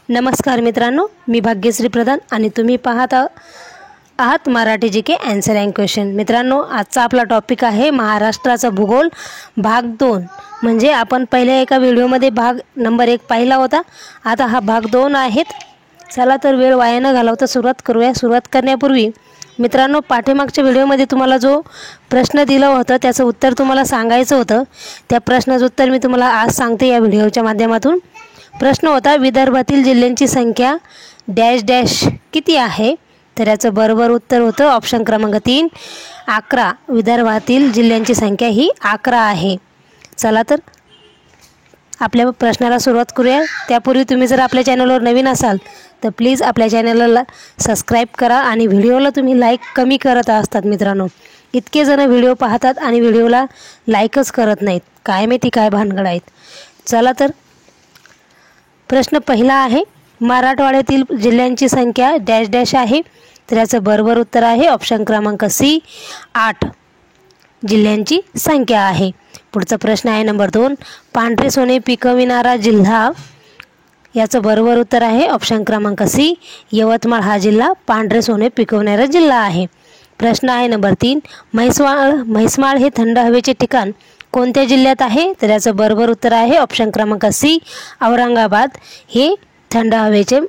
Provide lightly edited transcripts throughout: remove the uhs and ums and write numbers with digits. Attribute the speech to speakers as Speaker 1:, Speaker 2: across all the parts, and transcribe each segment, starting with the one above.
Speaker 1: नमस्कार मित्रांनो, मी भाग्यश्री प्रधान आणि तुम्ही पाहत आहात मराठी जी के आन्सर अँड क्वेश्चन। मित्रांनो, आजचा आपला टॉपिक आहे महाराष्ट्राचा भूगोल भाग 2। म्हणजे आपण पहिल्या एका व्हिडिओमध्ये भाग नंबर 1 पाहिला होता, आता हा भाग 2 आहे। चला तर वेळ वाया न घालवता सुरुवात करूया। सुरुवात करण्यापूर्वी मित्रांनो, पाठीमागच्या व्हिडिओमध्ये तुम्हाला जो प्रश्न दिला होता त्याचं उत्तर तुम्हाला सांगायचं होतं, त्या प्रश्नाचं उत्तर मी तुम्हाला आज सांगते या व्हिडिओच्या माध्यमातून। प्रश्न होता, विदर्भातील जिल्ह्यांची संख्या डॅश डॅश किती आहे? तर याचं बरोबर उत्तर होतं ऑप्शन क्रमांक 3 11। विदर्भातील जिल्ह्यांची संख्या ही 11 आहे। चला तर आपल्या प्रश्नाला सुरुवात करूया। त्यापूर्वी तुम्ही जर आपल्या चॅनलवर नवीन असाल तर प्लीज आपल्या चॅनलला सबस्क्राईब करा आणि व्हिडिओला तुम्ही लाईक कमी करत असतात मित्रांनो। इतके जण व्हिडिओ पाहतात आणि व्हिडिओला लाईकच करत नाहीत, काय माहिती काय भानगड आहेत। चला तर प्रश्न पहिला आहे, मराठवाड्यातील जिल्ह्यांची संख्या डॅश डॅश आहे? तर याचं बरोबर उत्तर आहे ऑप्शन क्रमांक सी 8 जिल्ह्यांची संख्या आहे। पुढचा प्रश्न आहे नंबर 2, पांढरे सोने पिकविणारा जिल्हा? याचं बरोबर उत्तर आहे ऑप्शन क्रमांक सी यवतमाळ हा जिल्हा पांढरे सोने पिकवणारा जिल्हा आहे। प्रश्न आहे नंबर 3, म्हैसमाळ हे थंड हवेचे ठिकाण कोणत्या जिल्ह्यात आहे? तर याचं बरोबर उत्तर आहे ऑप्शन क्रमांक सी औरंगाबाद हे थंड हवेचे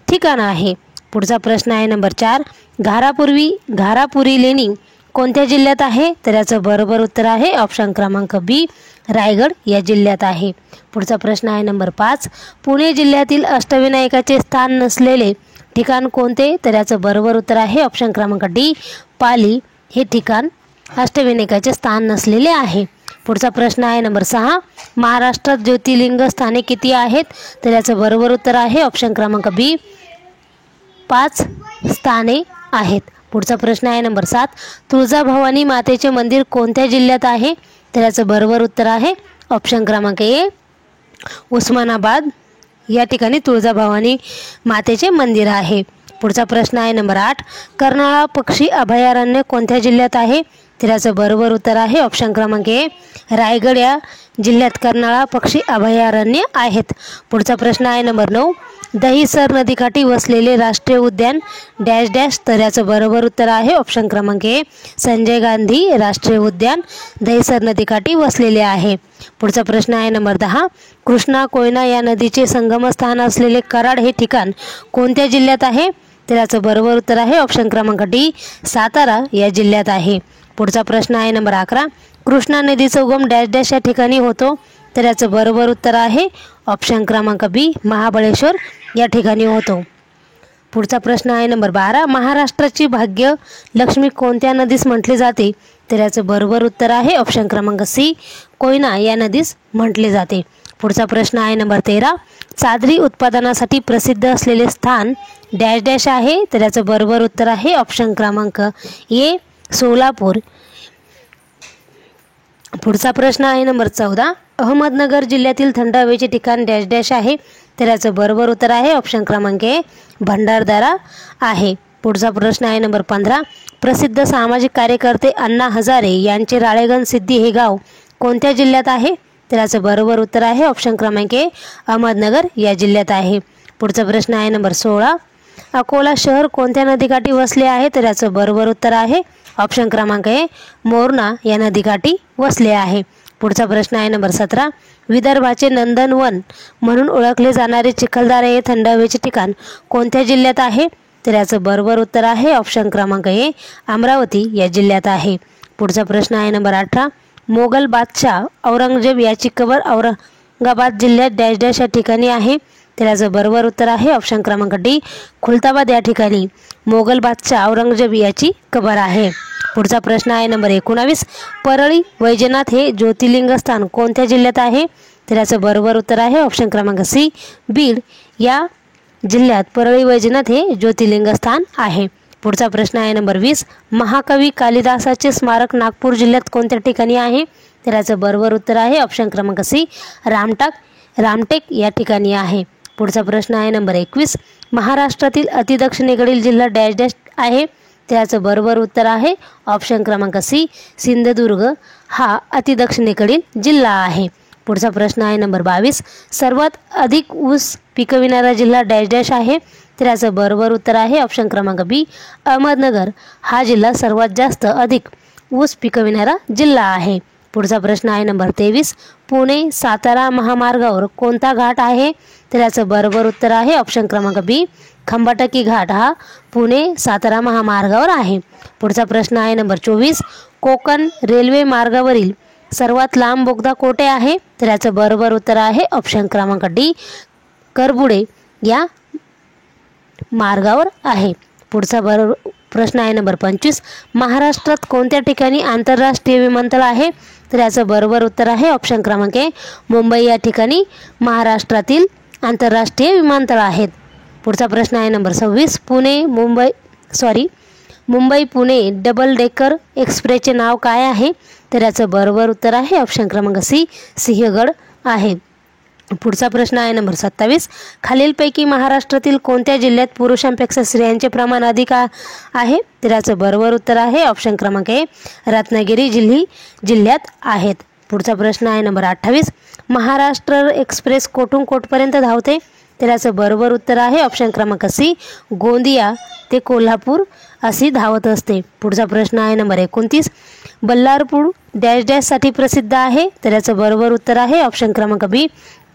Speaker 1: ठिकाण आहे। पुढचा प्रश्न आहे नंबर 4, घारापुरी लेणी कोणत्या जिल्ह्यात आहे? तर याचं बरोबर उत्तर आहे ऑप्शन क्रमांक बी रायगड या जिल्ह्यात आहे। पुढचा प्रश्न आहे नंबर 5, पुणे जिल्ह्यातील अष्टविनायकाचे स्थान नसलेले ठिकाण कोणते? तर याचं बरोबर उत्तर आहे ऑप्शन क्रमांक डी पाली हे ठिकाण अष्टविनायकाचे स्थान नसलेले आहे। पुढचा प्रश्न आहे नंबर 6, महाराष्ट्रात ज्योतिर्लिंग स्थाने किती आहेत? तर याचं बरोबर उत्तर आहे ऑप्शन क्रमांक बी 5 स्थाने आहेत। पुढचा प्रश्न आहे नंबर 7, तुळजाभवानी मातेचे मंदिर कोणत्या जिल्ह्यात आहे? तर याचं बरोबर उत्तर आहे ऑप्शन क्रमांक ए उस्मानाबाद या ठिकाणी तुळजाभवानी मातेचे मंदिर आहे। पुढचा प्रश्न आहे नंबर 8, कर्नाळा पक्षी अभयारण्य कोणत्या जिल्ह्यात आहे? तर याचं बरोबर उत्तर आहे ऑप्शन क्रमांक ए रायगड या जिल्ह्यात कर्नाळा पक्षी अभयारण्य आहेत। पुढचा प्रश्न आहे नंबर 9, दहिसर नदीकाठी वसलेले राष्ट्रीय उद्यान डॅश डॅश? तर याचं बरोबर उत्तर आहे ऑप्शन क्रमांक ए संजय गांधी राष्ट्रीय उद्यान दहिसर नदीकाठी वसलेले आहे। पुढचा प्रश्न आहे नंबर 10, कृष्णा कोयना या नदीचे संगमस्थान असलेले कराड हे ठिकाण कोणत्या जिल्ह्यात आहे? तर याचं बरोबर उत्तर आहे ऑप्शन क्रमांक डी सातारा या जिल्ह्यात आहे। पुढचा प्रश्न आहे नंबर 11, कृष्णा नदीचा उगम डॅश डॅश या ठिकाणी होतो? तर याचं बरोबर उत्तर आहे ऑप्शन क्रमांक बी महाबळेश्वर या ठिकाणी होतो। पुढचा प्रश्न आहे नंबर 12, महाराष्ट्राची भाग्य लक्ष्मी कोणत्या नदीस म्हटले जाते? तर याचं बरोबर उत्तर आहे ऑप्शन क्रमांक सी कोयना या नदीस म्हटले जाते। पुढचा प्रश्न आहे नंबर 13, चादरी उत्पादनासाठी प्रसिद्ध असलेले स्थान डॅश डॅश आहे? तर याचं बरोबर उत्तर आहे ऑप्शन क्रमांक ए सोलापूर। पुढचा प्रश्न आहे नंबर 14, अहमदनगर जिल्ह्यातील थंड हवेचे ठिकाण डॅश डॅश आहे? तर याचं बरोबर उत्तर आहे ऑप्शन क्रमांक ए भंडारदरा आहे। पुढचा प्रश्न आहे नंबर 15, प्रसिद्ध सामाजिक कार्यकर्ते अण्णा हजारे यांचे राळेगण सिद्धी हे गाव कोणत्या जिल्ह्यात आहे? तर याचं बरोबर उत्तर आहे ऑप्शन क्रमांक ए अहमदनगर या जिल्ह्यात आहे। पुढचा प्रश्न आहे नंबर 16, अकोला शहर कोणत्या नदीकाठी वसले आहे? तर याचं बरोबर उत्तर आहे ऑप्शन क्रमांक ए मोरणा या नदीकाठी वसले आहे। पुढचा प्रश्न आहे नंबर 17, विदर्भाचे नंदनवन म्हणून ओळखले जाणारे चिखलदरा हे थंड हवेचे ठिकाण कोणत्या जिल्ह्यात आहे? तर याचं बरोबर उत्तर आहे ऑप्शन क्रमांक ए अमरावती या जिल्ह्यात आहे। पुढचा प्रश्न आहे नंबर 18, मोगल बादशाह औरंगजेब याची कबर औरंगाबाद जिल्ह्यात डॅश डॅश या ठिकाणी आहे? तर याचं बरोबर उत्तर आहे ऑप्शन क्रमांक डी खुलताबाद या ठिकाणी मोगल बादशाह औरंगजेब याची कबर आहे। पुढचा प्रश्न आहे नंबर 19, परळी वैजनाथ हे ज्योतिर्लिंग स्थान कोणत्या जिल्ह्यात आहे? तर याचं बरोबर उत्तर आहे ऑप्शन क्रमांक सी बीड या जिल्ह्यात परळी वैजनाथ हे ज्योतिर्लिंग स्थान आहे। पुढचा प्रश्न आहे नंबर 20, महाकवी कालिदासाचे स्मारक नागपूर जिल्ह्यात कोणत्या ठिकाणी आहे? तर याचं बरोबर उत्तर आहे ऑप्शन क्रमांक सी रामटेक या ठिकाणी आहे। पुढचा प्रश्न आहे नंबर 21, महाराष्ट्रातील अतिदक्षिणेकडील जिल्हा डॅश डॅश आहे? त्याचं बरोबर उत्तर आहे ऑप्शन क्रमांक सी सिंधुदुर्ग हा अतिदक्षिणेकडील जिल्हा आहे। पुढचा प्रश्न आहे नंबर 22. सर्वात अधिक ऊस पिकविणारा जिल्हा डॅश डॅश आहे. तर याचं बरोबर उत्तर आहे ऑप्शन क्रमांक बी, अहमदनगर हा जिल्हा सर्वात जास्त अधिक ऊस पिकविणारा जिल्हा आहे. पुढचा प्रश्न आहे नंबर 23. पुणे सातारा महामार्गावर कोणता घाट आहे. तर याचं बरोबर उत्तर आहे ऑप्शन क्रमांक बी, खंबाटकी घाट हा पुणे सातारा महामार्गावर आहे. पुढचा प्रश्न आहे नंबर 24. कोकण रेल्वे मार्गावरील सर्वात लांब बोगदा कोठे आहे. तर याचं बरोबर उत्तर आहे ऑप्शन क्रमांक डी, करबुडे या मार्गावर आहे. पुढचा प्रश्न आहे नंबर 25. महाराष्ट्रात कोणत्या ठिकाणी आंतरराष्ट्रीय विमानतळ आहे. तर याचं बरोबर उत्तर आहे ऑप्शन क्रमांक ए, मुंबई या ठिकाणी महाराष्ट्रातील आंतरराष्ट्रीय विमानतळ आहेत. पुढचा प्रश्न आहे number 26. Mumbai Pune double decker एक्सप्रेसचे नाव काय आहे. तर याचं बरोबर उत्तर आहे ऑप्शन क्रमांक सी, सिंहगड आहे. पुढचा प्रश्न आहे नंबर 27. खालीलपैकी महाराष्ट्रातील कोणत्या जिल्ह्यात पुरुषांपेक्षा स्त्रियांचे प्रमाण अधिक आहे. तर याचं बरोबर उत्तर आहे ऑप्शन क्रमांक ए, रत्नागिरी जिल्ह्यात आहेत. पुढचा प्रश्न आहे नंबर 28. महाराष्ट्र एक्सप्रेस कोठून कोठपर्यंत धावते. तर याचं बरोबर उत्तर आहे ऑप्शन क्रमांक सी, गोंदिया ते कोल्हापूर अशी धावत असते. पुढचा प्रश्न आहे नंबर 29. बल्लारपूर डॅश डॅशसाठी प्रसिद्ध आहे. तर याचं बरोबर उत्तर आहे ऑप्शन क्रमांक बी,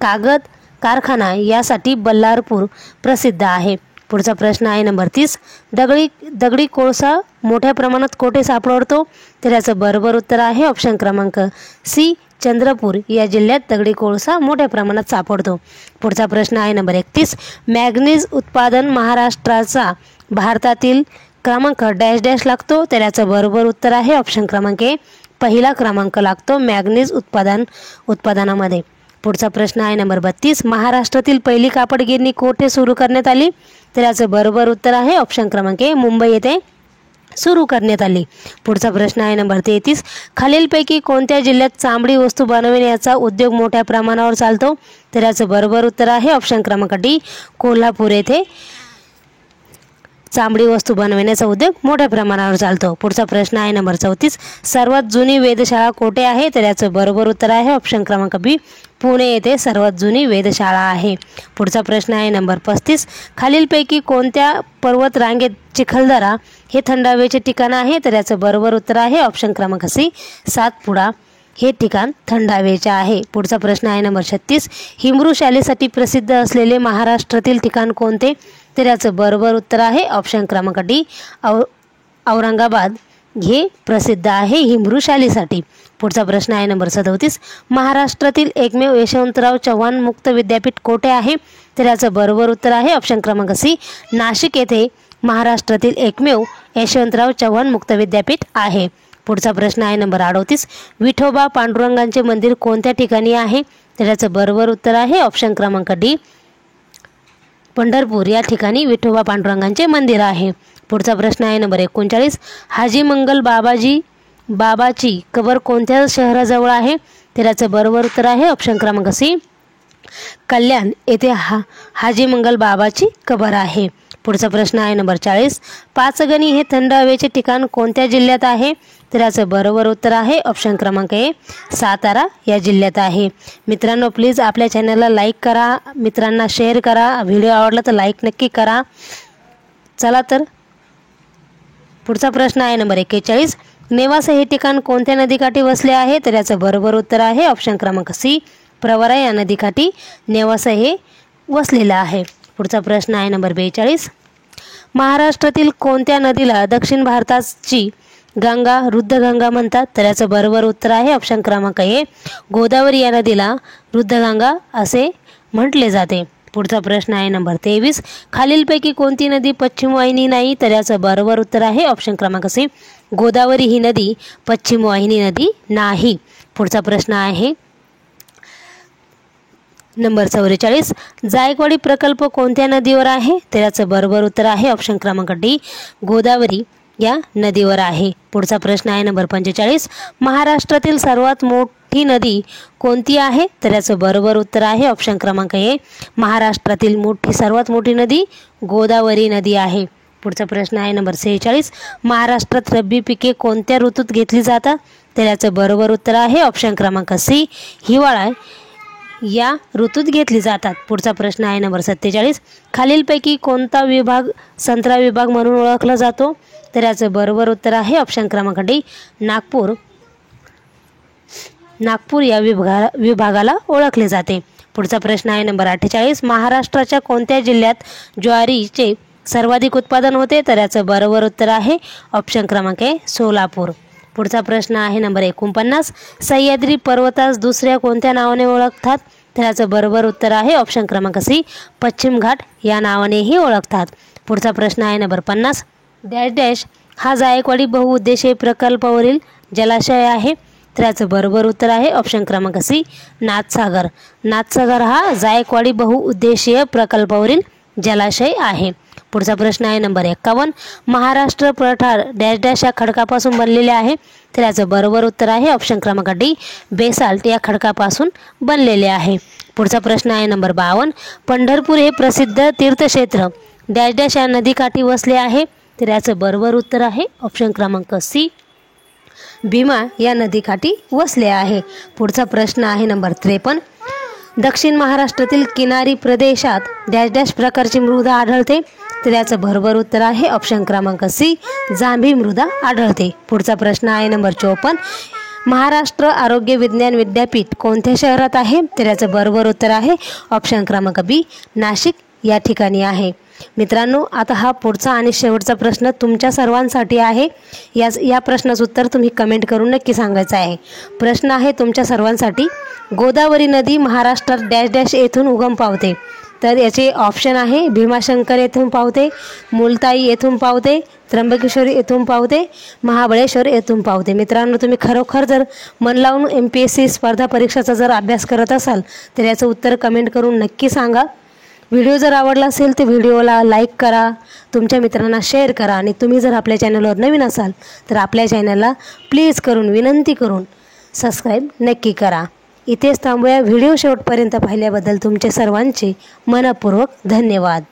Speaker 1: कागद कारखाना यासाठी बल्लारपूर प्रसिद्ध आहे. पुढचा प्रश्न आहे नंबर 30. दगडी कोळसा मोठ्या प्रमाणात कोठे सापडतो. तर याचं बरोबर उत्तर आहे ऑप्शन क्रमांक सी, चंद्रपूर या जिल्ह्यात दगडी कोळसा मोठ्या प्रमाणात सापडतो. पुढचा प्रश्न आहे नंबर 31. मॅग्नीज उत्पादन महाराष्ट्राचा भारतातील क्रमांक डॅश डॅश लागतो. तर याचं बरोबर उत्तर आहे ऑप्शन क्रमांक ए, पहिला क्रमांक लागतो मॅग्नीज उत्पादनामध्ये. पुढचा प्रश्न आहे नंबर 32. महाराष्ट्रातील पहिली कापड गिरणी कोठे सुरू करण्यात आली. तर याचं बरोबर उत्तर आहे ऑप्शन क्रमांक ए, मुंबई येथे सुरू करण्यात आली. पुढचा प्रश्न आहे नंबर 33. खालीलपैकी कोणत्या जिल्ह्यात चामडी वस्तू बनविण्याचा उद्योग मोठ्या प्रमाणावर चालतो. तर याचं बरोबर उत्तर आहे ऑप्शन क्रमांक डी, कोल्हापूर येथे चामडी वस्तू बनवण्याचा उद्योग मोठ्या प्रमाणावर चालतो. पुढचा प्रश्न आहे नंबर 34. सर्वात जुनी वेधशाळा कोठे आहे. तर याचं बरोबर उत्तर आहे ऑप्शन क्रमांक बी, पुणे येथे सर्वात जुनी वेधशाळा आहे. पुढचा प्रश्न आहे नंबर 35. खालीलपैकी कोणत्या पर्वत रांगेत चिखलदरा हे थंड हवेचे ठिकाण आहे. तर याचं बरोबर उत्तर आहे ऑप्शन क्रमांक सी, सातपुडा हे ठिकाण थंड हवेचे आहे. पुढचा प्रश्न आहे नंबर 36. हिमरू शालीसाठी प्रसिद्ध असलेले महाराष्ट्रातील ठिकाण कोणते. तर याचं बरोबर उत्तर आहे ऑप्शन क्रमांक डी, औरंगाबाद हे प्रसिद्ध आहे हिमरू शालीसाठी. पुढचा प्रश्न आहे नंबर 37. महाराष्ट्रातील एकमेव यशवंतराव चव्हाण मुक्त विद्यापीठ कोठे आहे. तर याचं बरोबर उत्तर आहे ऑप्शन क्रमांक सी, नाशिक येथे महाराष्ट्रातील एकमेव यशवंतराव चव्हाण मुक्त विद्यापीठ आहे. पुढचा प्रश्न आहे नंबर 38. विठोबा पांडुरंगांचे मंदिर कोणत्या ठिकाणी आहे. तर याचं बरोबर उत्तर आहे ऑप्शन क्रमांक डी, पंढरपूर या ठिकाणी विठोबा पांडुरंगांचे मंदिर आहे. पुढचा प्रश्न आहे नंबर 39. हाजी मंगल बाबाची कबर कोणत्या शहराजवळ आहे. तर याचं बरोबर उत्तर आहे ऑप्शन क्रमांक सी, कल्याण येथे हाजी मंगल बाबाची कबर आहे. पुढचा प्रश्न आहे नंबर 40. पाचगणी हे थंड हवेचे ठिकाण कोणत्या जिल्ह्यात आहे. तर याचं बरोबर उत्तर आहे ऑप्शन क्रमांक ए, सातारा या जिल्ह्यात आहे. मित्रांनो, प्लीज आपल्या चॅनलला लाईक करा, मित्रांना शेअर करा, व्हिडिओ आवडला तर लाईक नक्की करा. चला तर पुढचा प्रश्न आहे नंबर 41. नेवासा हे ठिकाण कोणत्या नदीकाठी वसले आहे. तर याचं बरोबर उत्तर आहे ऑप्शन क्रमांक सी, प्रवरा या नदीकाठी नेवासा हे वसलेलं आहे. पुढचा प्रश्न आहे नंबर 42. महाराष्ट्रातील कोणत्या नदीला दक्षिण भारताची गंगा रुद्रगंगा म्हणतात. तर याचं बरोबर उत्तर आहे ऑप्शन क्रमांक ए, गोदावरी या नदीला रुद्रगंगा असे म्हटले जाते. पुढचा प्रश्न आहे नंबर 23. खालीलपैकी कोणती नदी पश्चिम वाहिनी नाही. तर याचं बरोबर उत्तर आहे ऑप्शन क्रमांक सी, गोदावरी ही नदी पश्चिम वाहिनी नदी नाही. पुढचा प्रश्न आहे नंबर 44. जायकवाडी प्रकल्प कोणत्या नदीवर आहे. तर याचं बरोबर उत्तर आहे ऑप्शन क्रमांक डी, गोदावरी या नदीवर आहे. पुढचा प्रश्न आहे नंबर 45. महाराष्ट्रातील सर्वात मोठी नदी कोणती आहे. तर याचं बरोबर उत्तर आहे ऑप्शन क्रमांक ए, महाराष्ट्रातील सर्वात मोठी नदी गोदावरी नदी आहे. पुढचा प्रश्न आहे नंबर 46. महाराष्ट्रात रब्बी पिके कोणत्या ऋतूत घेतली जातात. तर याचं बरोबर उत्तर आहे ऑप्शन क्रमांक सी, हिवाळा या ऋतूत घेतली जातात. पुढचा प्रश्न आहे नंबर 47. खालीलपैकी कोणता विभाग संत्रा विभाग म्हणून ओळखला जातो? तर याचं बरोबर उत्तर आहे ऑप्शन क्रमांक डी, नागपूर. नागपूर या विभागाला ओळखले जाते. पुढचा प्रश्न आहे नंबर 48. महाराष्ट्राच्या कोणत्या जिल्ह्यात ज्वारीचे सर्वाधिक उत्पादन होते? तर याचं बरोबर उत्तर आहे ऑप्शन क्रमांक ए, सोलापूर. पुढचा प्रश्न आहे नंबर 49. सह्याद्री पर्वतास दुसऱ्या कोणत्या नावाने ओळखतात? तर याचं बरोबर उत्तर आहे ऑप्शन क्रमांक सी, पश्चिम घाट या नावानेही ओळखतात. पुढचा प्रश्न आहे नंबर 50. डॅश डॅश हा जायकवाडी बहुउद्देशीय प्रकल्पावरील जलाशय आहे? तर याचं बरोबर उत्तर आहे ऑप्शन क्रमांक सी, नाथसागर. नाथसागर हा जायकवाडी बहुउद्देशीय प्रकल्पावरील जलाशय आहे. पुढचा प्रश्न आहे नंबर 51. महाराष्ट्र पठार डॅश डॅश या खडकापासून बनलेले आहे? तर याचं बरोबर उत्तर आहे ऑप्शन क्रमांक डी, बेसाल्ट या खडकापासून बनलेले आहे. पुढचा प्रश्न आहे नंबर 52. पंढरपूर हे प्रसिद्ध तीर्थक्षेत्र डॅश डॅश या नदीकाठी वसले आहे? तर याचं बरोबर उत्तर आहे ऑप्शन क्रमांक सी, भीमा या नदीकाठी वसले आहे. पुढचा प्रश्न आहे नंबर 53. दक्षिण महाराष्ट्रातील किनारी प्रदेशात डॅश डॅश प्रकारची मृदा आढळते? तर याचं बरोबर उत्तर आहे ऑप्शन क्रमांक सी, जांभी मृदा आढळते. पुढचा प्रश्न आहे नंबर 54. महाराष्ट्र आरोग्य विज्ञान विद्यापीठ कोणत्या शहरात आहे? तर याचं बरोबर उत्तर आहे ऑप्शन क्रमांक बी, नाशिक या ठिकाणी आहे. मित्रांनो, आता हा पुढचा आणि शेवटचा प्रश्न तुमच्या सर्वांसाठी आहे. या प्रश्नाचं उत्तर तुम्ही कमेंट करून नक्की सांगायचं आहे. प्रश्न आहे तुमच्या सर्वांसाठी. गोदावरी नदी महाराष्ट्रात डॅश डॅश येथून उगम पावते? तर याचे ऑप्शन आहे भीमाशंकर येथून पावते, मुलताई येथून पावते, त्र्यंबकेश्वरी येथून पावते, महाबळेश्वर येथून पावते. मित्रांनो, तुम्ही खरोखर जर मन लावून MPSC स्पर्धा परीक्षाचा जर अभ्यास करत असाल तर याचं उत्तर कमेंट करून नक्की सांगा. व्हिडिओ जर आवडला असेल तर व्हिडिओला लाईक करा, तुमच्या मित्रांना शेअर करा आणि तुम्ही जर आपल्या चॅनलवर नवीन असाल तर आपल्या चॅनलला प्लीज करून विनंती करून सबस्क्राईब नक्की करा. इथेच थांबूया. व्हिडिओ शेवटपर्यंत पाहिल्याबद्दल तुमचे सर्वांचे मनपूर्वक धन्यवाद.